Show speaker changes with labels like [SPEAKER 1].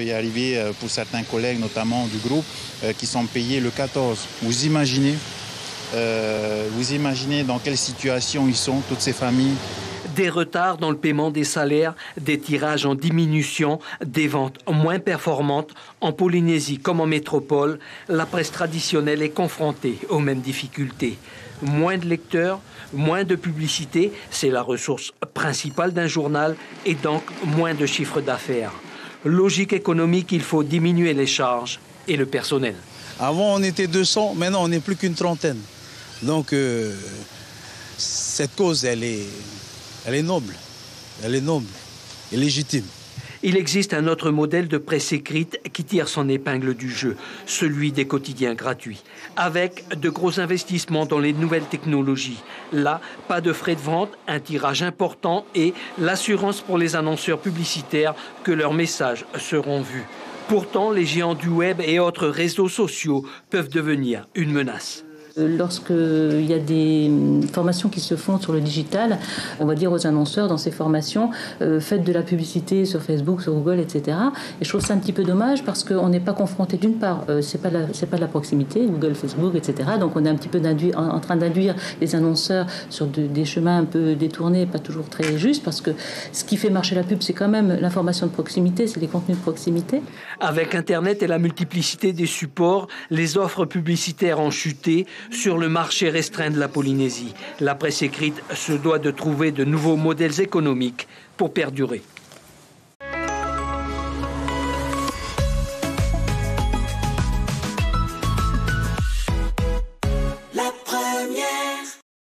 [SPEAKER 1] Il est arrivé pour certains collègues, notamment du groupe, qui sont payés le 14. Vous imaginez dans quelle situation ils sont, toutes ces familles?
[SPEAKER 2] Des retards dans le paiement des salaires, des tirages en diminution, des ventes moins performantes. En Polynésie comme en métropole, la presse traditionnelle est confrontée aux mêmes difficultés. Moins de lecteurs, moins de publicité, c'est la ressource principale d'un journal et donc moins de chiffre d'affaires. Logique économique, il faut diminuer les charges et le personnel.
[SPEAKER 3] Avant, on était 200, maintenant, on n'est plus qu'une trentaine. Donc, cette cause, elle est noble. Elle est noble et légitime.
[SPEAKER 2] Il existe un autre modèle de presse écrite qui tire son épingle du jeu, celui des quotidiens gratuits, avec de gros investissements dans les nouvelles technologies. Là, pas de frais de vente, un tirage important et l'assurance pour les annonceurs publicitaires que leurs messages seront vus. Pourtant, les géants du web et autres réseaux sociaux peuvent devenir une menace.
[SPEAKER 4] Lorsqu'il y a des formations qui se font sur le digital, on va dire aux annonceurs dans ces formations, faites de la publicité sur Facebook, sur Google, etc. Et je trouve ça un petit peu dommage parce qu'on n'est pas confronté, d'une part, c'est pas de la proximité, Google, Facebook, etc. Donc on est un petit peu en train d'induire les annonceurs sur des chemins un peu détournés, pas toujours très justes, parce que ce qui fait marcher la pub, c'est quand même l'information de proximité, c'est les contenus de proximité.
[SPEAKER 2] Avec Internet et la multiplicité des supports, les offres publicitaires ont chuté sur le marché restreint de la Polynésie. La presse écrite se doit de trouver de nouveaux modèles économiques pour perdurer.